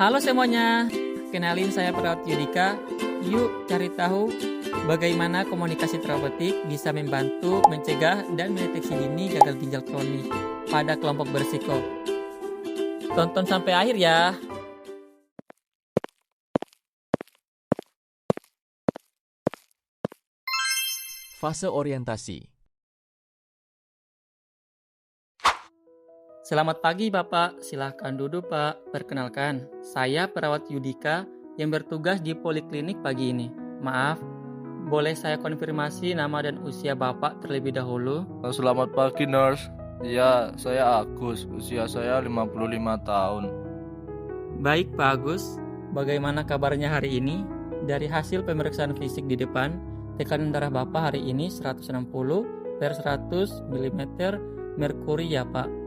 Halo semuanya, kenalin saya Perawat Yudika. Yuk cari tahu bagaimana komunikasi terapeutik bisa membantu mencegah dan mendeteksi dini gagal ginjal kronik pada kelompok berisiko. Tonton sampai akhir ya. Fase orientasi. Selamat pagi Bapak, silahkan duduk Pak. Perkenalkan, saya Perawat Yudika yang bertugas di Poliklinik pagi ini. Maaf, boleh saya konfirmasi nama dan usia Bapak terlebih dahulu? Selamat pagi, Nurse. Ya, saya Agus. Usia saya 55 tahun. Baik Pak Agus, bagaimana kabarnya hari ini? Dari hasil pemeriksaan fisik di depan, tekanan darah Bapak hari ini 160/100 mm merkuri ya Pak.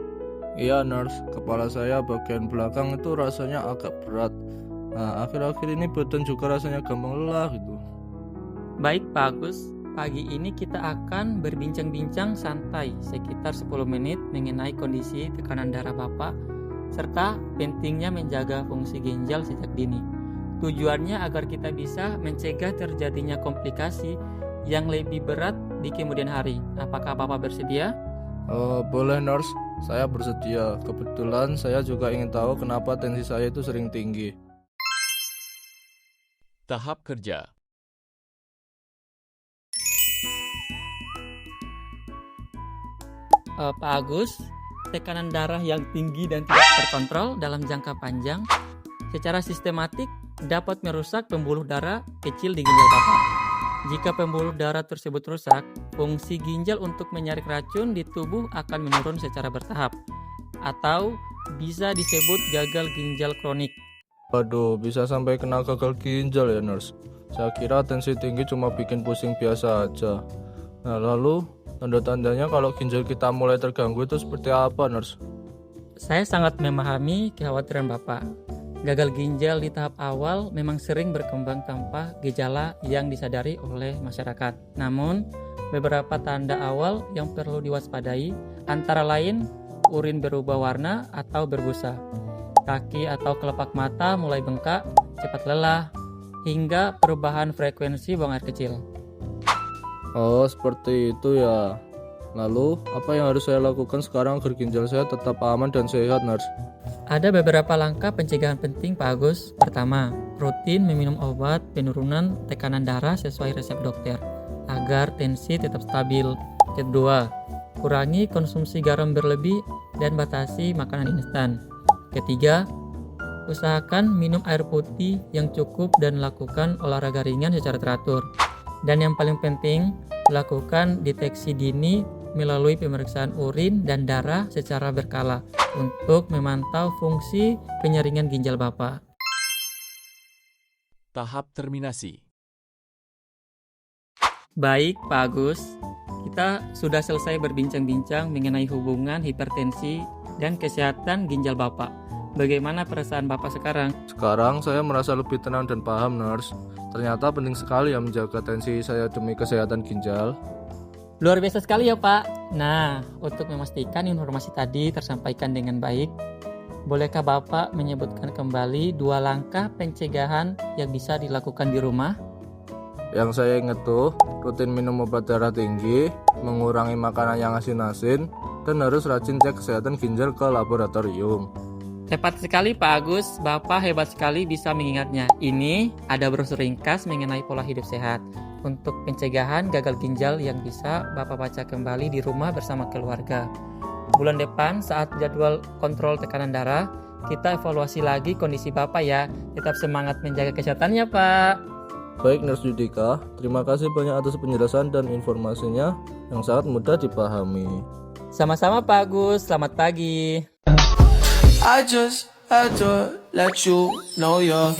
Iya, Nurse. Kepala saya bagian belakang itu rasanya agak berat. Nah, akhir-akhir ini badan juga rasanya gampang lelah gitu. Baik Pak Agus, pagi ini kita akan berbincang-bincang santai sekitar 10 menit mengenai kondisi tekanan darah Bapak serta pentingnya menjaga fungsi ginjal sejak dini. Tujuannya agar kita bisa mencegah terjadinya komplikasi yang lebih berat di kemudian hari. Apakah Bapak bersedia? Boleh, Nurse. Saya bersedia. Kebetulan saya juga ingin tahu kenapa tensi saya itu sering tinggi. Tahap kerja. Pak Agus, tekanan darah yang tinggi dan tidak terkontrol dalam jangka panjang secara sistematik dapat merusak pembuluh darah kecil di ginjal Bapak. Jika pembuluh darah tersebut rusak, fungsi ginjal untuk menyaring racun di tubuh akan menurun secara bertahap, atau bisa disebut gagal ginjal kronik. Waduh, bisa sampai kena gagal ginjal ya, Nurse. Saya kira tensi tinggi cuma bikin pusing biasa aja. Nah, lalu tanda-tandanya kalau ginjal kita mulai terganggu itu seperti apa, Nurse? Saya sangat memahami kekhawatiran Bapak. Gagal ginjal di tahap awal memang sering berkembang tanpa gejala yang disadari oleh masyarakat. Namun, beberapa tanda awal yang perlu diwaspadai antara lain urin berubah warna atau berbusa, kaki atau kelopak mata mulai bengkak, cepat lelah, hingga perubahan frekuensi buang air kecil. Oh, seperti itu ya. Lalu, apa yang harus saya lakukan sekarang agar ginjal saya tetap aman dan sehat, Nurse? Ada beberapa langkah pencegahan penting Pak Agus. Pertama, rutin meminum obat penurunan tekanan darah sesuai resep dokter agar tensi tetap stabil. Kedua, kurangi konsumsi garam berlebih dan batasi makanan instan. Ketiga, usahakan minum air putih yang cukup dan lakukan olahraga ringan secara teratur. Dan yang paling penting, lakukan deteksi dini melalui pemeriksaan urin dan darah secara berkala untuk memantau fungsi penyaringan ginjal Bapak. Tahap terminasi. Baik Pak Agus, kita sudah selesai berbincang-bincang mengenai hubungan hipertensi dan kesehatan ginjal Bapak. Bagaimana perasaan Bapak sekarang? Sekarang saya merasa lebih tenang dan paham, Nurse. Ternyata penting sekali ya menjaga tensi saya demi kesehatan ginjal. Luar biasa sekali ya Pak. Nah, untuk memastikan informasi tadi tersampaikan dengan baik, bolehkah Bapak menyebutkan kembali 2 langkah pencegahan yang bisa dilakukan di rumah? Yang saya ingat tuh, rutin minum obat darah tinggi, mengurangi makanan yang asin-asin, dan harus rajin cek kesehatan ginjal ke laboratorium. Tepat sekali Pak Agus, Bapak hebat sekali bisa mengingatnya. Ini ada brosur ringkas mengenai pola hidup sehat untuk pencegahan gagal ginjal yang bisa Bapak baca kembali di rumah bersama keluarga. Bulan depan saat jadwal kontrol tekanan darah, kita evaluasi lagi kondisi Bapak ya. Tetap semangat menjaga kesehatannya Pak. Baik, Nurse Yudika, terima kasih banyak atas penjelasan dan informasinya yang sangat mudah dipahami. Sama-sama Pak Agus, selamat pagi. I just had to let you know you're